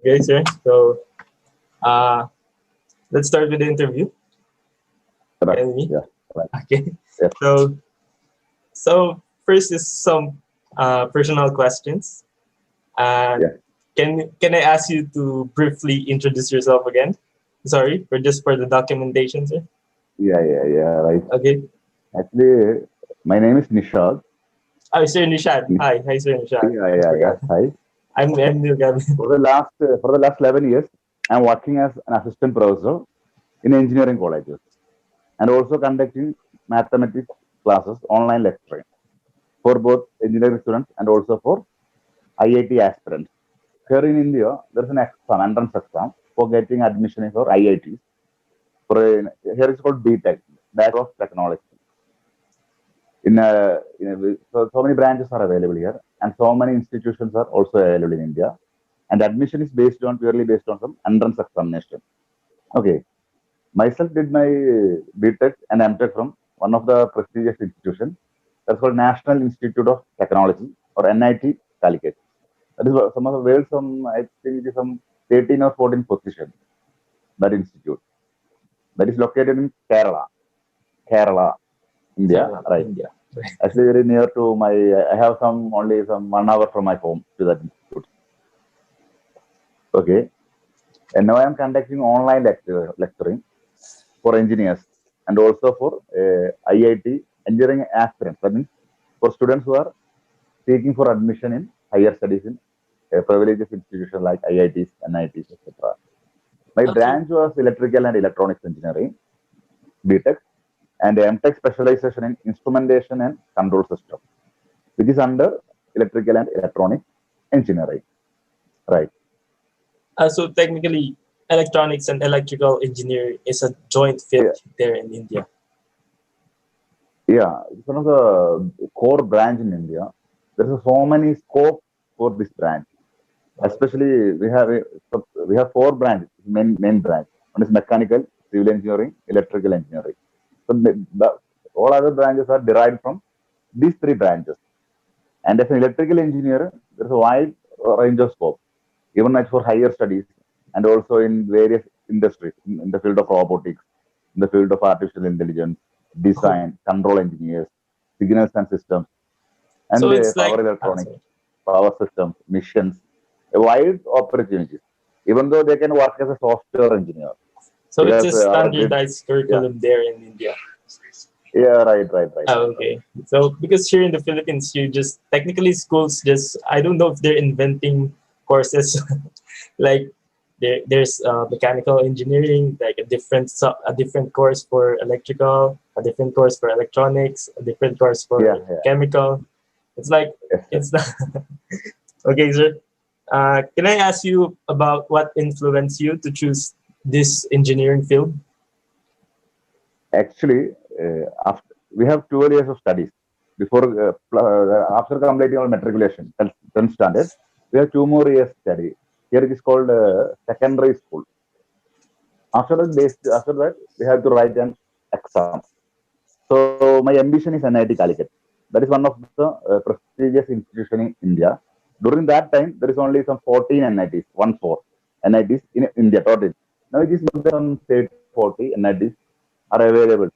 Okay, sir. So, uh, let's start with the interview. Correct. And me. Yeah. Right. Okay. Yes. So, first is some personal questions. Uh, Yeah. can I ask you to briefly introduce yourself again? Sorry, for the documentation, sir. Yeah. Yeah. Yeah. Right. Okay. Actually, my name is Nishad. Oh, sir Nishad. Hi, sir Nishad. Yeah. I Yeah. Yeah. forgot. Hi. I'm new Gavin. For the last 11 years, I'm working as an assistant professor in engineering colleges and also conducting mathematics classes, online lecturing for both engineering students and also for IIT aspirants. Here in India, there's an exam, entrance exam for getting admission for IITs. Here it's called BTech, Bachelor of Technology. So many branches are available here, and so many institutions are also available in India. And admission is purely based on some entrance examination. Okay, myself did my BTech and MTech from one of the prestigious institutions. That's called National Institute of Technology or NIT Calicut. That is some of the world's I think it is some 13 or 14 position. That institute that is located in Kerala, India. Kerala, Right. India. Actually, very near to my. I have only some 1 hour from my home to that institute. Okay, and now I am conducting online lecturing for engineers and also for IIT engineering aspirants. That means for students who are seeking for admission in higher studies in privileged institutions like IITs, NITs, etc. My Okay. branch was electrical and electronics engineering, BTech, and MTech specialization in instrumentation and control system, which is under electrical and electronic engineering. Right. So technically, electronics and electrical engineering is a joint Yeah. field there in India. Yeah. It's one of the core branch in India. There's so many scope for this branch. Especially we have four branches, main branch. One is mechanical, civil engineering, electrical engineering. So all other branches are derived from these three branches. And as an electrical engineer, there's a wide range of scope, even as for higher studies and also in various industries, in the field of robotics, in the field of artificial intelligence, Oh, design, control engineers, signals and systems, and so it's power like electronics, sorry. power systems, missions, a wide opportunities, even though they can work as a software engineer. So it's Because a our grid, standardized yeah, curriculum there in India. yeah, right. Okay. So because here in the Philippines, you just technically schools just I don't know if they're inventing courses like there's mechanical engineering, like a different course for electrical, a different course for electronics, a different course Yeah, for yeah, chemical. It's like yes. it's not okay, sir. Can I ask you about what influenced you to choose this engineering field? Actually, after we have 12 years of studies before after completing our matriculation, 10th standard, we have 2 more years study. Here it is called secondary school. After that, we have to write an exam. So my ambition is NIT Calicut. That is one of the prestigious institution in India. During that time, there is only some 14 NITs, 1 4 NITs in India total. Now it is more than 30 40 NITs are available.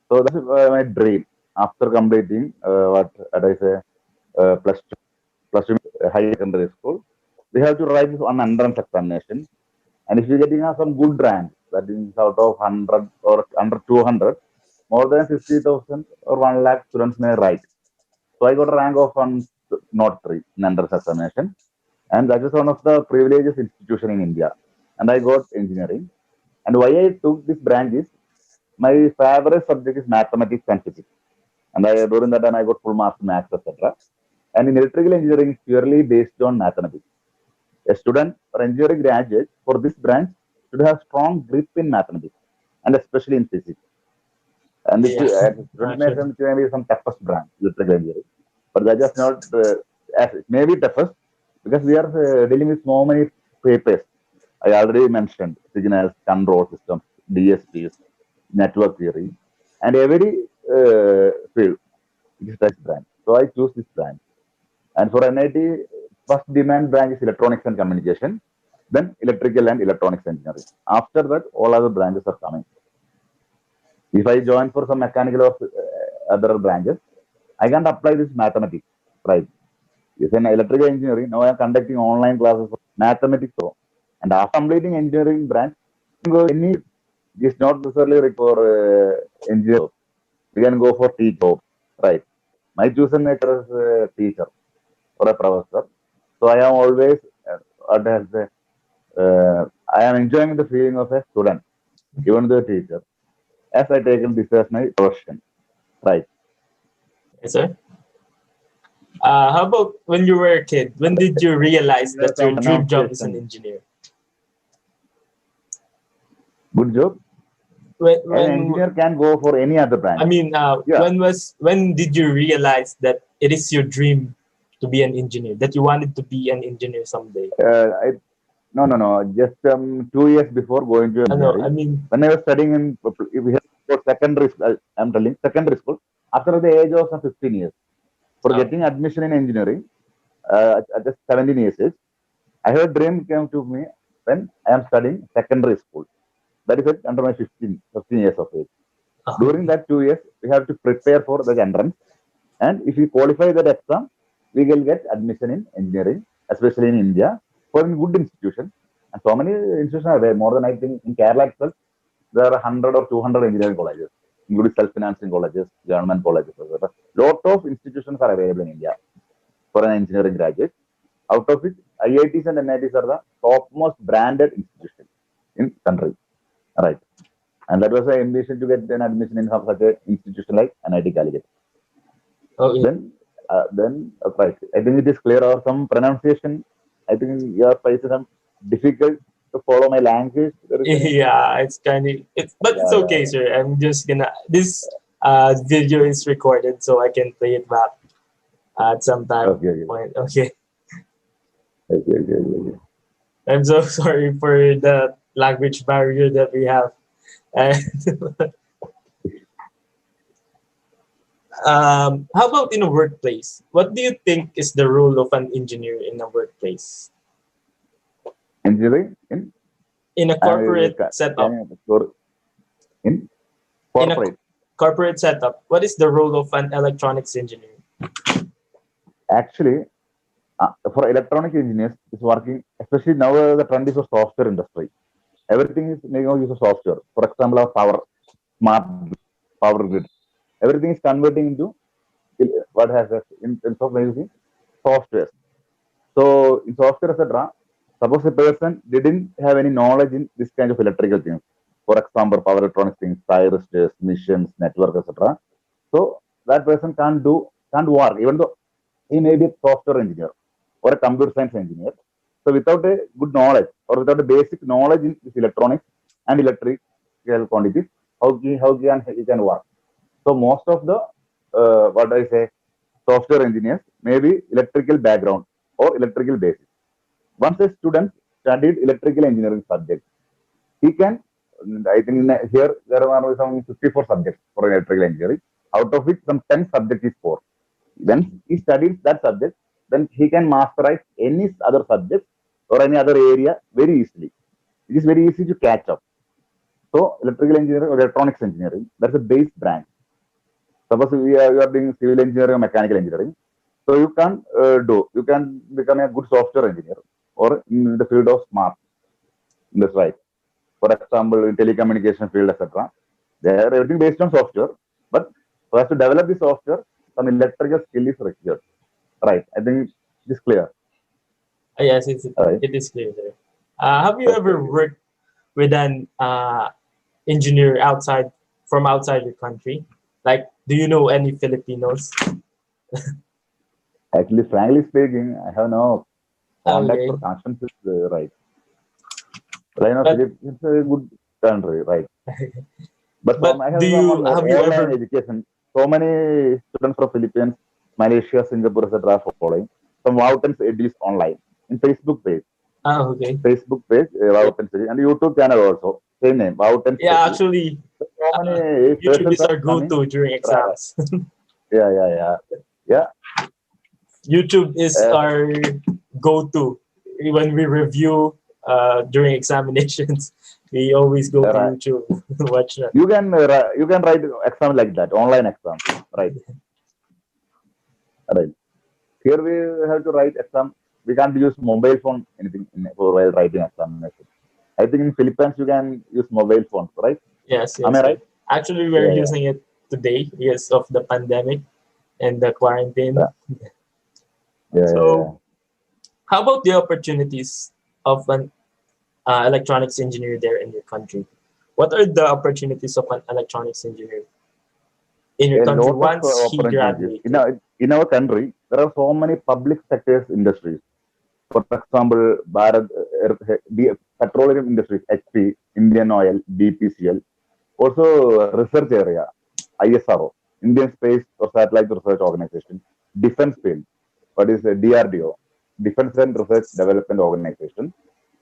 So that's my dream. After completing what I say plus two higher secondary school, we have to write one entrance examination. And if you're getting some good rank, that is out of 100 or under 200, more than 50,000 or 1 lakh students may write. So I got a rank of not three in entrance examination. And that is one of the privileges institution in India. And I got engineering. And why I took this branch is my favorite subject is mathematics and physics. And during that time I got full marks in maths, etc. And in electrical engineering, it's purely based on mathematics. A student or engineering graduate for this branch should have strong grip in mathematics and especially in physics. And Yeah, student may actually. be some toughest branch, electrical engineering, but that is not as it may be toughest because we are dealing with so many papers. I already mentioned signals, control systems, DSPs, network theory, and every field it is touch branch. So I choose this branch. And for NIT, first demand branch is electronics and communication. then electrical and electronics engineering. After that, all other branches are coming. If I join for some mechanical or other branches, I can't apply this mathematics, right? It's an electrical engineering. Now I am conducting online classes for mathematics. So, and after completing engineering branch, you can go any. It's not necessarily required for engineer. You can go for teacher, right? My chosen nature is a teacher or a professor. So I am always, what has I am enjoying the feeling of a student, even the teacher, as I taken this as my profession, right? Yes, sir. How about when you were a kid? When did you realize There are that your some dream job is an pronunciation. engineer? Good job. An When engineer can go for any other I branch. mean, Yeah. when did you realize that it is your dream to be an engineer? That you wanted to be an engineer someday? I, no. Just 2 years before going to No, I engineering, mean, when I was studying in, if we have for secondary school, I'm telling secondary school, after the age of some 15 years, for uh, getting admission in engineering, at just 17 years age, I have a dream came to me when I am studying secondary school. That is it under my 15 years of age. During okay. that 2 years, we have to prepare for the entrance. And if we qualify that exam, we will get admission in engineering, especially in India, for a good institution. And so many institutions are there. More than I think in Kerala itself, there are 100 or 200 engineering colleges, including self-financing colleges, government colleges, etc. Lot of institutions are available in India for an engineering graduate. Out of which, IITs and NITs are the topmost branded institutions in country. Right. And that was an ambition to get an admission in such an institution like NIT Calicut. Okay. Then right. I think it is clear or some pronunciation. I think your face is some difficult to follow my language. There is any. Yeah, it's kind of but it's Yeah, yeah, okay, sir. I'm just gonna this video is recorded, so I can play it back at some yeah. time Okay, okay, point. Okay. okay. I'm so sorry for the language barrier that we have. And how about in a workplace? What do you think is the role of an engineer in a workplace? Engineering in In a corporate setup, in in a corporate. corporate setup, what is the role of an electronics engineer? Actually, for electronic engineers, it's working. Especially now, the trend is for software industry. Everything is making use of software. For example, our smart power grid. Everything is converting into what has in terms of using software. So in software, etc., suppose a person didn't have any knowledge in this kind of electrical things. For example, power electronics things, thyristors, missions, network, etc. So that person can't work, even though he may be a software engineer or a computer science engineer. So without a good knowledge or without a basic knowledge in this electronics and electrical quantities, how he can work? So most of the what I say software engineers may be electrical background or electrical basis. Once a student studied electrical engineering subject, he can. I think here there are some 54 subjects for electrical engineering, out of which some 10 subjects is core. Once he studies that subject, then he can masterize any other subject or any other area very easily. It is very easy to catch up. So electrical engineering or electronics engineering, that's a base branch. Suppose you are doing civil engineering or mechanical engineering, so you can become a good software engineer or in the field of smart. That's right. For example, in telecommunication field, etc. They are everything based on software, but for us to develop the software, some electrical skill is required. Right. I think it's clear. Yes, Right. it is clear there. Have you Okay. ever worked with an engineer outside your country? Like, do you know any Filipinos? Actually, frankly speaking, I have no contacts Okay, or connections with right. But I know but Philippines is a good country, right? But but I do have some you have you online ever? education. So many students from Philippines, Malaysia, Singapore, etc. are following. Some Woutens edits online in Okay, Facebook page, yeah, Woutens and YouTube channel also. Same name, Woutens yeah. Edu. Actually, So uh, many YouTube persons is are our coming. go-to during Right. exams. Yeah. Yeah. YouTube is Uh, our go-to when we review during examinations. We always go to Right. YouTube watch that. You can write exam like that, online exam, right? Right. Here we have to write exam. We can't use mobile phone anything for while writing examination. I think in Philippines you can use mobile phones, right? Yes, Am I yes, yes. right? Actually, we're Yeah, using it today because of the pandemic and the quarantine. yeah, yeah, yeah, yeah. So, how about the opportunities of an electronics engineer there in your country? What are the opportunities of an electronics engineer in your A country lot of once he opportunities. graduated? In our country, there are so many public sectors industries. For example, Bharat, petroleum industries, HP, Indian Oil, BPCL. Also, research area, ISRO, Indian Space or Satellite Research Organization, defense field, what is DRDO, Defense and Research Development Organization.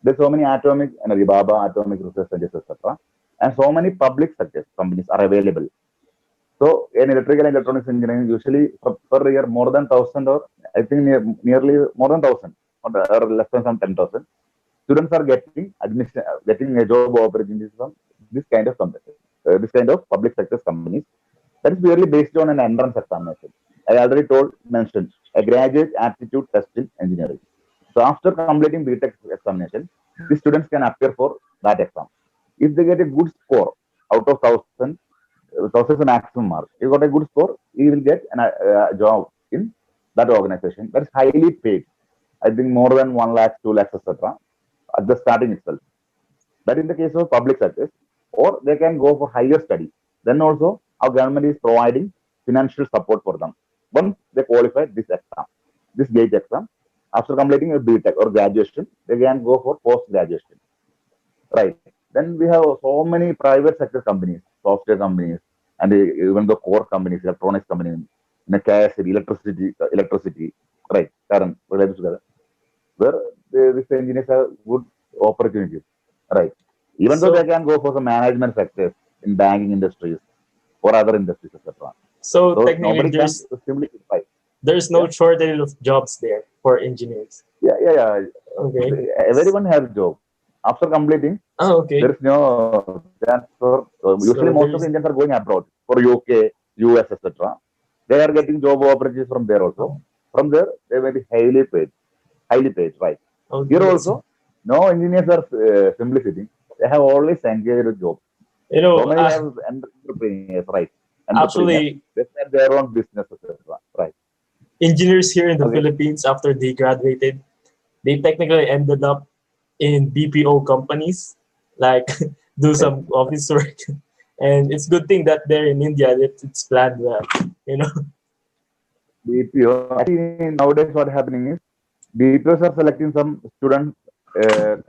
There's so many atomic energy, BABA, atomic research centers, etc. And so many public sectors companies are available. So in electrical and electronics engineering, usually per year more than 1,000 or I think nearly more than 1,000 or less than some 10,000 students are getting admission, getting a job opportunities from this kind of companies, this kind of public sector companies. That is purely based on an entrance examination. I already mentioned a graduate aptitude test in engineering. So after completing BTech examination, the students can appear for that exam. If they get a good score out of 1,000, 1,000 is the maximum mark. If you got a good score, you will get a job in that organization. That is highly paid. I think more than 1 lakh, 2 lakhs, etc. At the starting itself. That in the case of public sectors, or they can go for higher studies. Then also, our government is providing financial support for them. Once they qualify this exam, this GATE exam, after completing a BTech or graduation, they can go for post graduation. Right. Then we have so many private sector companies, software companies, and even the core companies, electronics companies, in a KSC, electricity, right, current related to that, where these engineers have good opportunities, right? Even though they So, can go for some management sectors in banking industries or other industries, etc. so So technically, nobody can simply right. there's no Yeah, shortage of jobs there for engineers. yeah, yeah, yeah. Okay. Everyone has a job. After completing, Oh, there okay. is no chance for. Usually, most So of the Indians there's are going abroad for UK, US, etc. They are getting job opportunities from there also. oh, From there, they may be highly paid, right? Here okay. So, also, no engineers are simply sitting. They have always engaged a job. you So know, many have entrepreneurs, right? Entrepreneurs. actually, They start their own business, etc. Right? engineers here in the Okay. Philippines after they graduated, they technically ended up in BPO companies, like do Right. some office work. And it's good thing that they're in India that it's planned well, you know. BPO. Actually, nowadays, what happening is BPOs are selecting some students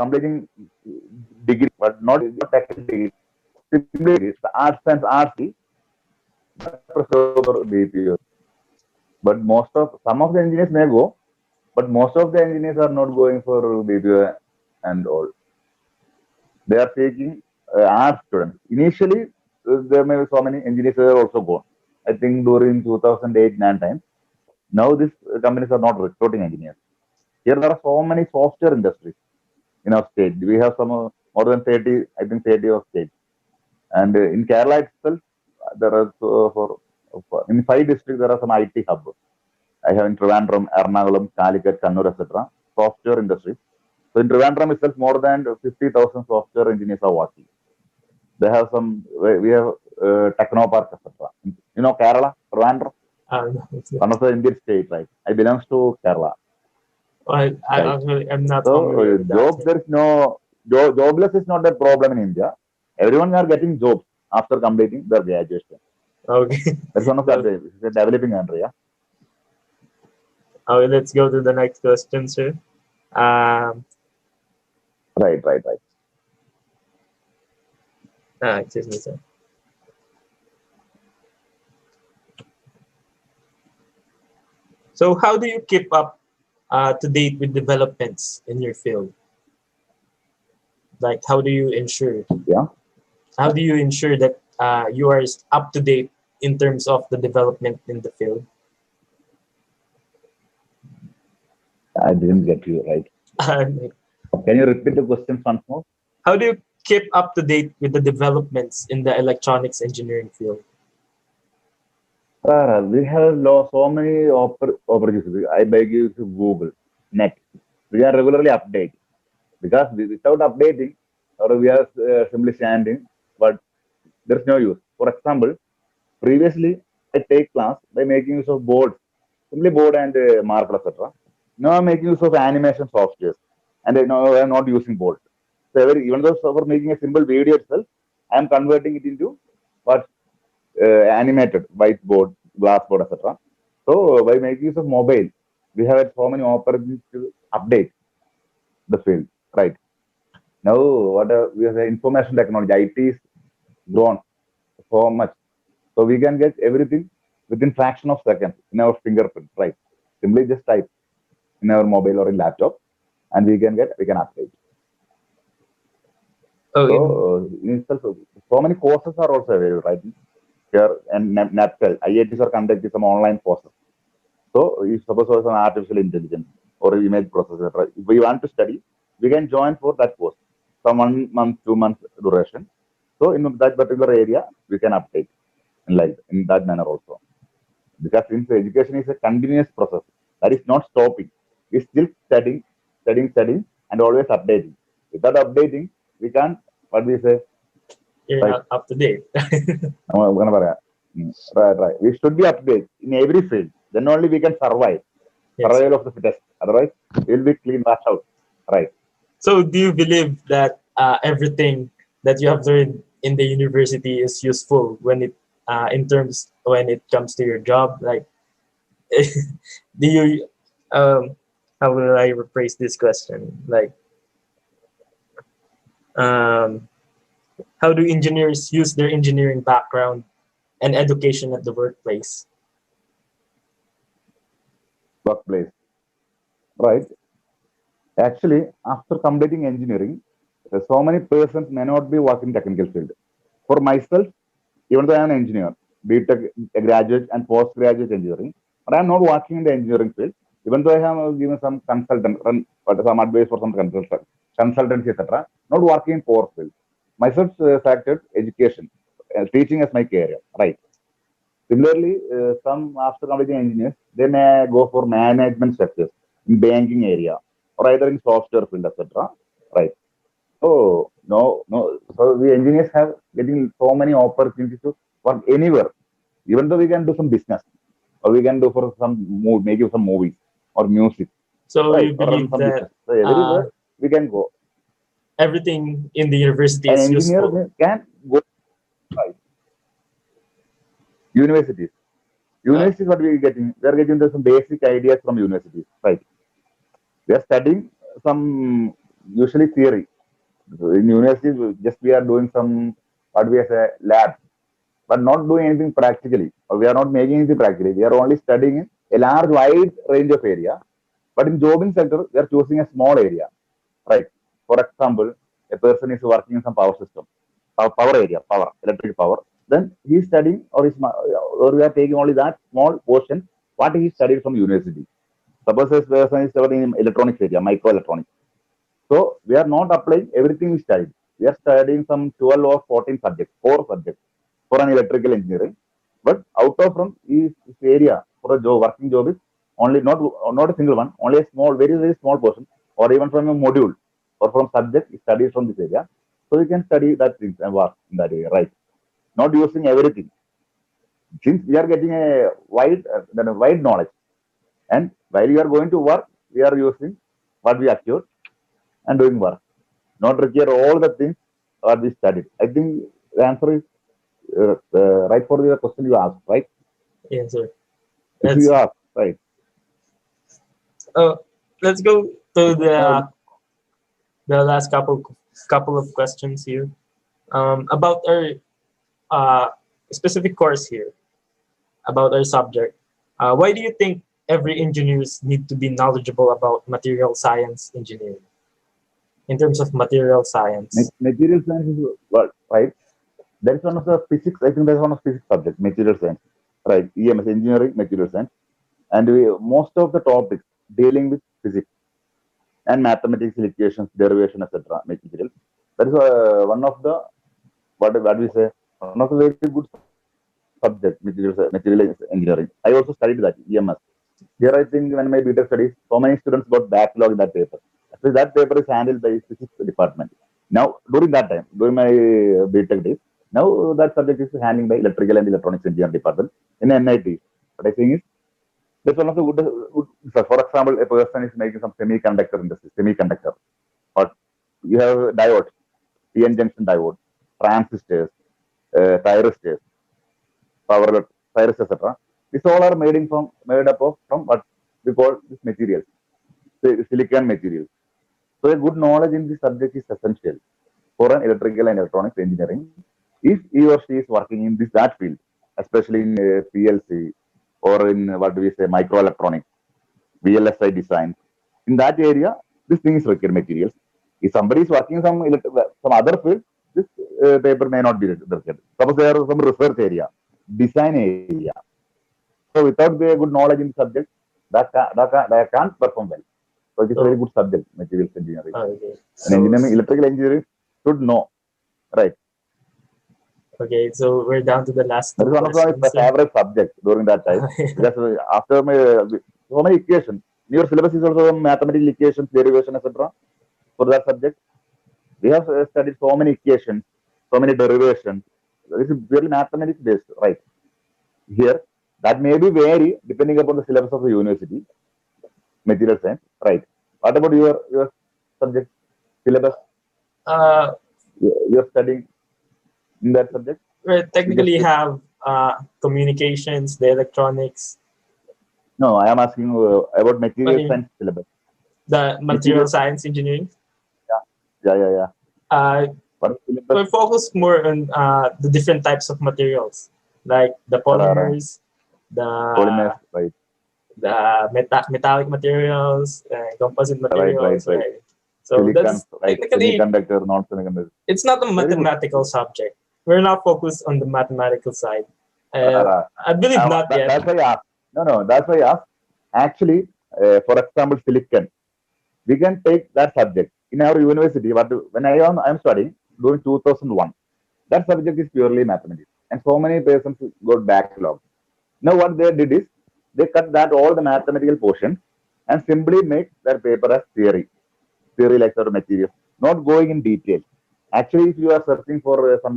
completing degree, but not technical degree. Simply degrees. The arts that prefer BPO. But most of some of the engineers may go, but most of the engineers are not going for BPO and all. They are taking art students. Initially, there may be so many engineers who have also gone. I think during 2008-9 time. Now these companies are not recruiting engineers. Here there are so many software industries in our state. We have some more than 30, I think 30 of states. And in Kerala itself, there are in 5 districts there are some IT hubs. I have in Trivandrum, Ernakulam, Calicut, Kannur, etc. Software industries. So in Trivandrum itself, more than 50,000 software engineers are working. They have some. We have Technopark, etc. You know Kerala, Trivandrum, Um, one of the Indian state, right? I belongs to Kerala, I right? actually am not So familiar with that. job there is no jobless is not a problem in India. Everyone are getting jobs after completing their graduation. Okay. That's one of the So, advantages. It's a developing country. Yeah? let's go to the next question, sir. Um, Right, right, right. excuse me, sir. So, how do you keep up to date with developments in your field? Like, how do you ensure? Yeah, How do you ensure that you are up to date in terms of the development in the field? I didn't get you right. Can you repeat the questions once more? How do you keep up to date with the developments in the electronics engineering field? We have lost so many opportunities. I beg you to Google, net. We are regularly updating because without updating, or we are simply standing, but there's no use. For example, previously I take class by making use of boards, simply board and marker, etc. Now I'm making use of animation softwares, and now I'm not using board. So even though for making a simple video itself, I'm converting it into what animated whiteboard, glassboard, etc. So by making use of mobile, we have so many opportunities to update the field. Right now, what we have information technology, IT is grown so much, so we can get everything within fraction of seconds in our fingerprint. Right, simply just type in our mobile or in laptop, and we can update. Oh, So in in itself, so many courses are also available, right? Here and NAPTEL, IITs are conducting some online courses. So if suppose it's an artificial intelligence or image processor, right? If we want to study, we can join for that course, some 1 month, 2 months duration. So in that particular area, we can update in like in that manner also. Because since education is a continuous process, that is not stopping. It's still studying, and always updating. Without updating, we can't. What we say, you're right? not up to date. Right. We should be updated in every field. Then only we can survive. Yes, sir. Survival of the fittest. Otherwise, we'll be clean washed out. Right. So, do you believe that everything that you have learned in the university is useful when in terms when it comes to your job? Like, do you how will I rephrase this question? Like, um, how do engineers use their engineering background and education at the workplace? Workplace. Right. Actually, after completing engineering, so many persons may not be working technical field. For myself, even though I am an engineer, BTech graduate and postgraduate engineering, but I am not working in the engineering field. Even though I have given some some advice for some consultancy, etc. Not working in core field. Myself selected education, teaching as my career. Right. Similarly, some after completing engineers, they may go for management sectors in banking area or either in software field, etc. Right. So no. So the engineers have getting so many opportunities to work anywhere. Even though we can do some business or we can do for some maybe some movies or music, So, right? you Or run believe some that business. So everywhere we can go. everything in the university An is engineer useful? can go right. Universities. Uh, Universities, what we are getting? We are getting some basic ideas from universities, right? We are studying some usually theory. So in universities, just we are doing some what we say labs, but not doing anything practically. Or we are not making anything practically. We are only studying a large, wide range of area. But in jobbing sector, we are choosing a small area, right? For example, a person is working in some power system, power area, power, electric power. Then he is studying, or we are taking only that small portion what he studied from university. Suppose a person is studying in electronics area, microelectronics. So we are not applying everything we studied. We are studying some 12 or 14 subjects, core subjects for an electrical engineering. But out of from this area for a job, working job is only not a single one, only a small, very small portion, or even from a module or from subject studies from this area. So we can study that things and work in that area, right? Not using everything. Since we are getting a wide knowledge, and while you are going to work, we are using what we acquired and doing work. Not require all the things what we studied. I think the answer is right for the question you asked, right? yes, sir. If That's you ask, right? uh, let's go to Now, the last couple of questions here about our uh, specific course here about our subject. Why do you think every engineers need to be knowledgeable about material science engineering in terms of material science? material science is what, right? That is one of the physics. I think that's one of the physics subject, material science, right? EMS, engineering, material science, and most of the topics dealing with physics. and mathematics, equations, derivation, etc. Materials. That is one of the what we say one of the very good subject material engineering. I also studied that EMS. Here I think when my BTech studies, so many students got backlog in that paper. Actually, that paper is handled by physics department. Now during that time, during my BTech days, now that subject is handled by electrical and electronics engineering department in NIT. What I think is that's one of the good so for example, a person is making some semiconductor industry, semiconductor, or you have diodes, PN junction diodes, transistors, thyristors, power thyristors, etc. These all are made up of from what we call these materials, silicon materials. So a good knowledge in this subject is essential for an electrical and electronics engineering if he or she is working in that field, especially in PLC or in what do we say microelectronics, VLSI design. In that area, this thing is required materials. If somebody is working some other field, this paper may not be required. Suppose there is some research area, design area. So without the good knowledge in the subject, that can't perform well. So it is a very So, good subject, materials engineering. okay. And So, engineering, electrical engineering should know, right? okay. So we're down to the last That two is one of my questions. favorite subjects during that time because after my so many equations, your syllabus is also mathematical equations, derivation, etc. For that subject, we have studied so many equations, so many derivations. This is very mathematics based, right? Here, that may be vary depending upon the syllabus of the university, material science, right? What about your subject syllabus? uh, You're studying in that subject? we You just technically have communications, the electronics, no. I am asking about what do material you mean? science syllabus. The material Material, science engineering. yeah, yeah. Uh, What is syllabus? we're focused more on the different types of materials, like the Right. polymers, the Polymers, right, metallic materials, composite materials, right. right? So Silicon, that's right, technically, semiconductor, non-semiconductor. it's not a Very good. mathematical subject. We're not focused on the mathematical side. Uh, Uh, I believe not yet. that's why I asked. No, that's why I asked. Actually, for example, silicon, we can take that subject in our university. But when I'm studying during 2001, that subject is purely mathematics, and so many persons got backlog. Now what they did is they cut that all the mathematical portion and simply make their paper as theory lecture material, not going in detail. Actually, if you are searching for some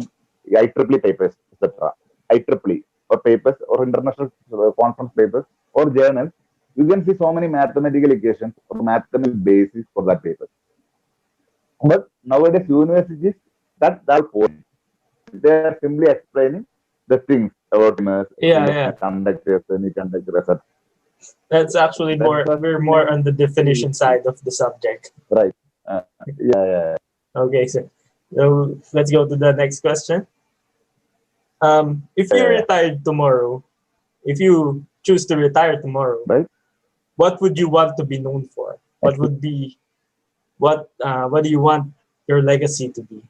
IEEE papers, etc., IEEE or papers or international conference papers or journals, you can see so many mathematical equations or mathematical basis for that paper. But nowadays, universities that point they are simply explaining the things about Yeah, yeah. conductors, semiconductor, etc. That's actually That is more, what we're more makes on the definition side of the subject. right. Yeah. Okay, so let's go to the next question. If you Yeah. retired tomorrow, if you choose to retire tomorrow, Right. what would you want to be known for? What would be what do you want your legacy to be?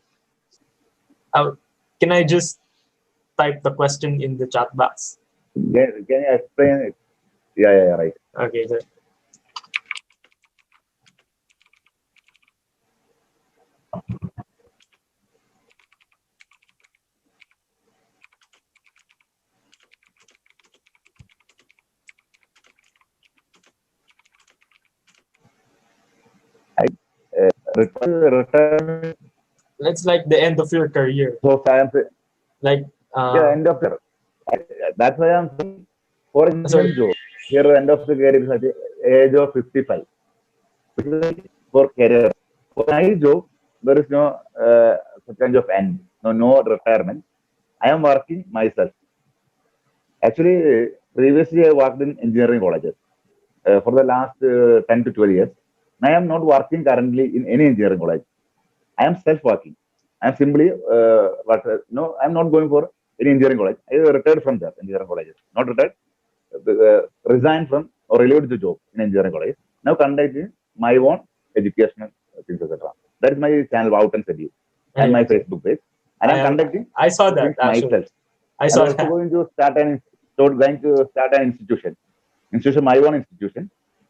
Uh, can I just type the question in the chat box? Can you explain it? Yeah, right. Okay, so, I, return it's like the end of your career. so science. Like Yeah, end of the. That's why I'm saying for a sorry. government job. Here, end of the career is at the age of 55. For career. For my job, there is no such kind of end. No retirement. I am working myself. Actually, previously I worked in engineering colleges for the last 10 to 12 years. I am not working currently in any engineering college. I am self-working. I am simply, no, I am not going for any engineering college. I retired from that engineering college. Not retired, resigned from or relieved the job in engineering college. Now conducting my own educational things, etc. That is my channel, Out and Study, and Yeah, my okay. Facebook page. And I'm conducting I saw the that things actually. myself. I And saw also that. going to start an institution, my own institution.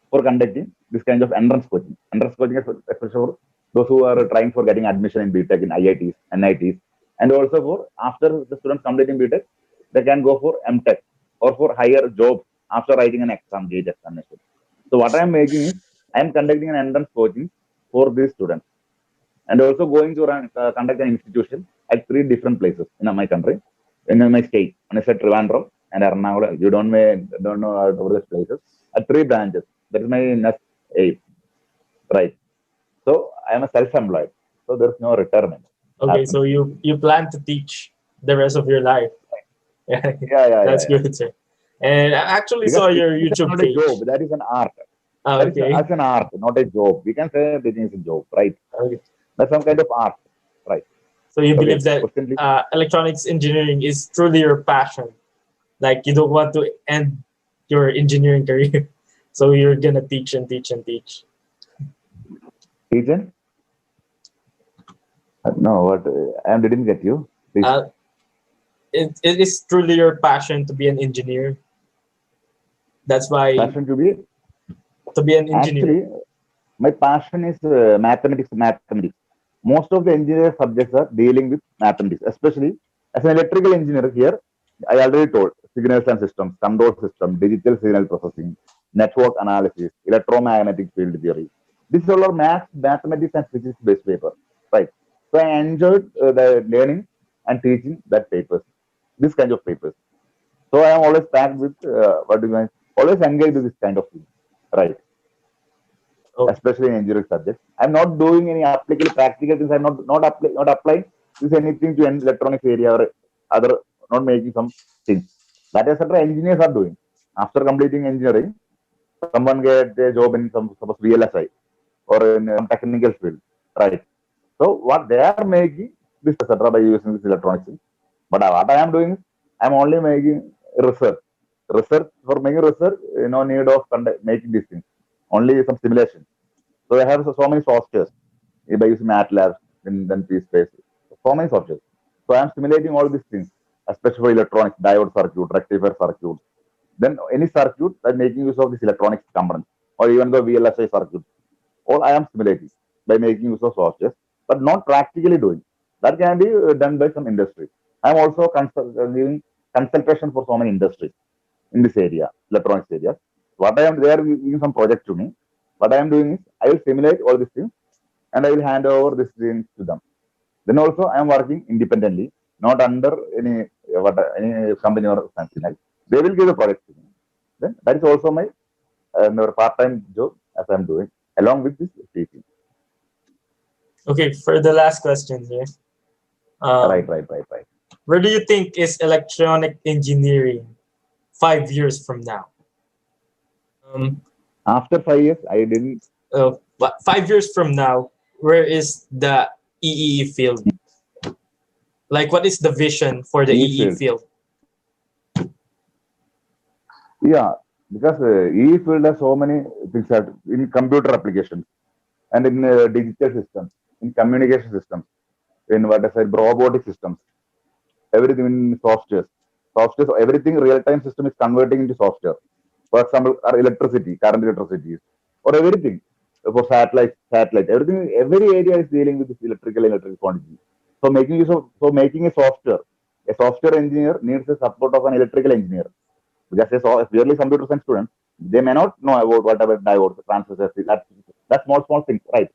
for conducting this kind of entrance coaching. Entrance coaching is especially for those who are trying for getting admission in BTech in IITs, NITs, and also for after the students completing BTech, they can go for MTech or for higher jobs after writing an exam, GATE examination. So what I am making is I am conducting an entrance coaching for these students and also going to conduct an institution at three different places in my country, in my state. When I said Trivandrum and Ernakulam, you don't know all these places. At three branches. That is my next aim. Right. So I am a self-employed. So there's no retirement Okay, happening. so you plan to teach the rest of your life. Yeah. That's good, sir. And I actually Because saw your teaching is YouTube not a job. page. That is an art. Ah, That is okay. as an art, not a job. We can say teaching is a job, right? Okay. That's some kind of art, right? So you Okay. believe that Question, please. electronics engineering is truly your passion? Like you don't want to end your engineering career, so you're gonna teach and teach and teach. Teaching? No, what? I didn't get you. Please. Uh, it is truly your passion to be an engineer. That's why Passion to be. to be an engineer. Actually, my passion is mathematics. Mathematics. Most of the engineering subjects are dealing with mathematics, especially as an electrical engineer here. I already told signals and systems, control system, digital signal processing, network analysis, electromagnetic field theory. These all are mathematics and physics based paper, right? So I enjoyed the learning and teaching that papers, this kind of papers. So I am always packed with what do you mean? Always engaged with this kind of thing, right? Oh, Especially in engineering subjects. I'm not doing any applicable practical things. I'm not applying this anything to an electronics area or other, not making some things. That is what engineers are doing. After completing engineering, someone get a job in some suppose VLSI or in some technical field, right? So what they are making this etc. by using this electronics. But what I am doing is I'm only making research. Research for making research, no need of making these things. Only some simulation. So I have so many softwares by using MATLAB and then PSpace. So many softwares. So I am simulating all these things, especially for electronics, diode circuit, rectifier circuit. Then any circuit that making use of this electronics components, or even the VLSI circuit, all I am simulating by making use of software, but not practically doing. That can be done by some industry. I am also giving consultation for so many industries in this area, electronics area. What I am, they are giving some project to me. What I am doing is I will simulate all these things and I will hand over these things to them. Then also I am working independently, not under any company or something like. They will give the project to me. Then that is also my part-time job as I am doing along with this teaching. okay. For the last question here, Right, um, right, right, right. where do you think is electronic engineering 5 years from now? Um, After 5 years, I didn't 5 years from now, where is the EEE field? Like, what is the vision for the E EE field. field? Yeah, because E field has so many things that in computer applications and in digital systems, in communication systems, in what I said, robotic systems, everything in software. Software, everything real-time system is converting into software. For example, our electricity, current electricity, or everything for satellite, everything, every area is dealing with this electrical quantity. So making a software engineer needs the support of an electrical engineer. Because a purely computer science student, they may not know about whatever diodes, transistors, that small things, right?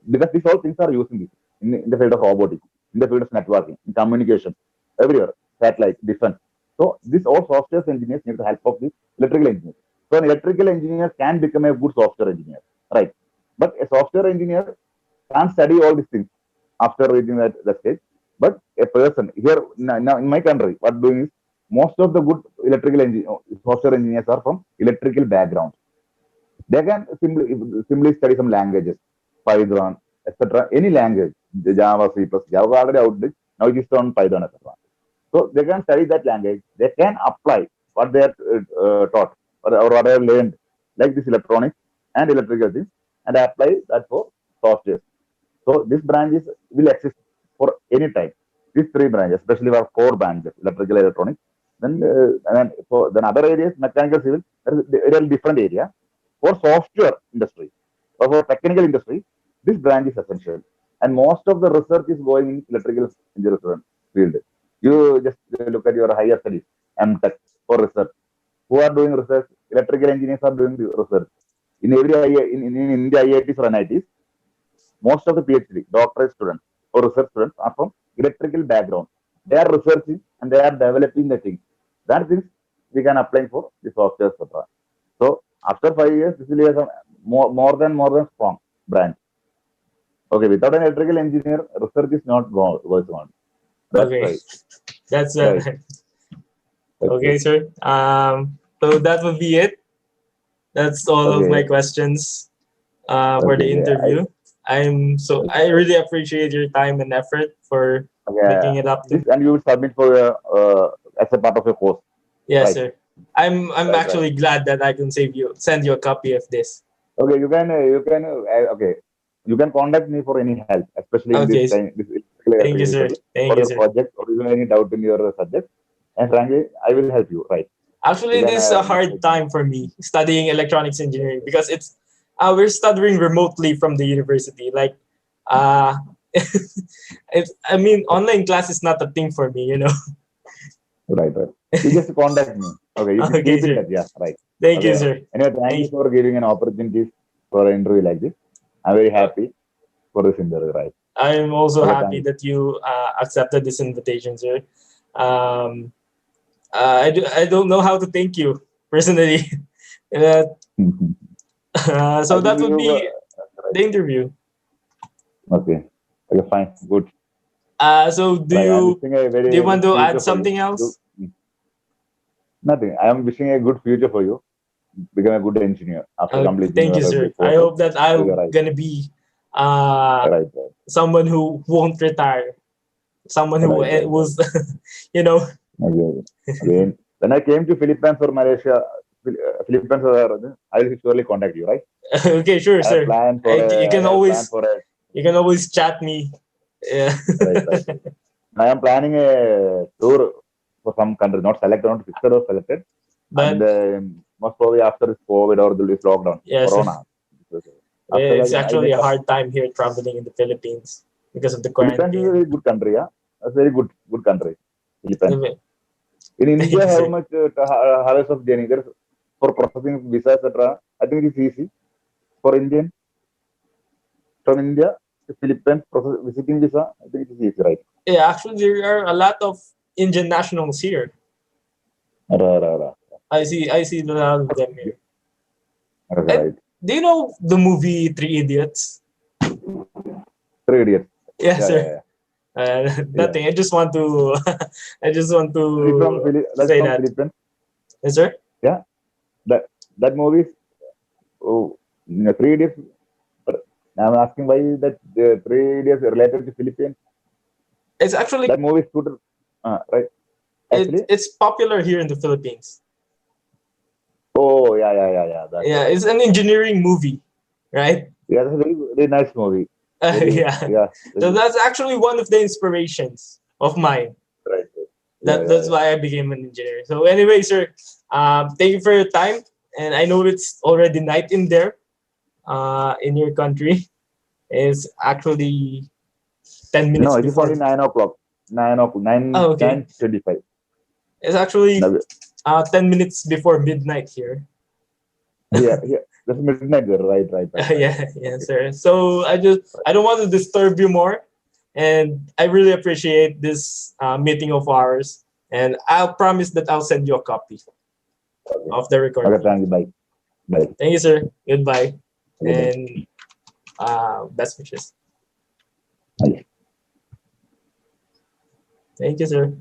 Because these all things are using this in the field of robotics, in the field of networking, in communication, everywhere, satellite, defense. So these all software engineers need the help of the electrical engineers. So an electrical engineer can become a good software engineer, right? But a software engineer can't study all these things after reaching that stage. But a person here now in my country, what doing is most of the good software engineers are from electrical background. They can simply study some languages, Python, etc. Any language, the Java, C++, Java already outdated. Now it is on Python, etc. So they can study that language. They can apply what they are taught or what they have learned, like this electronics and electrical things, and apply that for software. So these branches will exist for any time. These three branches, especially our core branches, electrical, electronics. Then other areas, mechanical, civil, there is a different area. For software industry or for technical industry, this branch is essential. And most of the research is going in electrical engineering field. You just look at your higher studies, MTech for research. Who are doing research? Electrical engineers are doing the research. In every in India IITs or NITs, most of the PhD, doctorate students or research students are from electrical background. They are researching and they are developing the things. That things we can apply for the software, etc. So after 5 years, this will be a more than strong branch. Okay, without an electrical engineer, research is not going on. That's Okay, right. that's Right. That's okay, it. sir. So that would be it. That's all of my Okay. questions for Okay. the Okay. interview. I Okay. really appreciate your time and effort for Okay. making it up to. This and you will submit for as a part of your course. Yes, Right. sir. I'm Right. Right. actually glad that I can send you a copy of this. Okay. Okay. You can contact me for any help, especially in this Okay. time, this Thank you, sir. research Thank for you, your sir. project or even any doubt in your subject. And frankly, I will help you. Right. You Actually, can this is a hard message me. time for me studying electronics engineering because it's we're studying remotely from the university. Like, uh, I mean, online class is not a thing for me, you know. Right. Right. You just contact me. Okay. You Okay, keep in sir. touch. Yeah. Right. Thank you, Okay. sir. Anyway, thank you Thank, for giving an opportunity for an interview like this. I'm very uh, happy for this interview. Right. I'm also Okay. happy Thank that you accepted this invitation, sir. Um, I don't know how to thank you personally. uh, you. I so think that would you. be Right. the interview. Okay. Okay. Fine. Good. So Right. I'm wishing a do you very want good to add future for you. something else? Nothing. I am wishing a good future for you. Become a good engineer after completing Thank your you, sir. I courses. hope that Okay, I'm right. gonna be uh, Right. Right. someone who won't retire, someone who Right. Right. Right. was, you know. Okay. Again, when I came to Philippines or Malaysia, Philippines, I will surely contact you. Right. Okay, sure, I have sir. planned for You a. I can have planned always for a. chat me. Yeah. Right. Right. Right. I am planning a tour for some country, not selected, not fixed or selected, and But most probably after this COVID or this lockdown, yes, Corona. After it's that, I may actually a come. hard time here traveling in the Philippines because of the Philippines is a quarantine. very good country. Yeah, a very good country. Philippines. In Thank India, you, how sir. much hours of journey? There's for processing visa, etc. I think it's easy for Indian from India to Philippines visiting visa. I think it's easy, right? Yeah, actually, there are a lot of Indian nationals here. Ra, ra, ra. I see a lot of them here. Okay, And right. do you know the movie Three Idiots? 3 idiots. Yes, Yeah, yeah, sir. yeah. Yeah. Nothing. I just want to I just want to That's say from that. Philippines. Yes, sir. Yeah. That that movie. Oh, 3 idiots. But I'm asking why that the 3 idiots related to Philippines. It's actually That movie is good. Right. Actually. it's popular here in the Philippines. Oh, yeah, yeah, yeah, yeah. That's Yeah, right. it's an engineering movie, right? Yeah, that's a very, very nice movie. Very, Yeah. yeah, very So good. that's actually one of the inspirations of mine. Right. Right. Yeah, yeah, That's yeah. why I became an engineer. So anyway, sir, thank you for your time. And I know it's already night in there, in your country. It's actually 10 minutes No, it is before. only 9 o'clock. 9 o'clock. Oh, 9 okay. 9:25. It's actually No, 10 minutes before midnight here. here, here. That's midnight there. Right, right, right, right. Yeah, yeah, Okay. sir. So I don't want to disturb you more, and I really appreciate this meeting of ours. And I'll promise that I'll send you a copy Okay. of the Okay. recording. Thank you. Bye. Bye. Thank you, sir. Goodbye, Okay. Bye. and best wishes. Bye. Thank you, sir.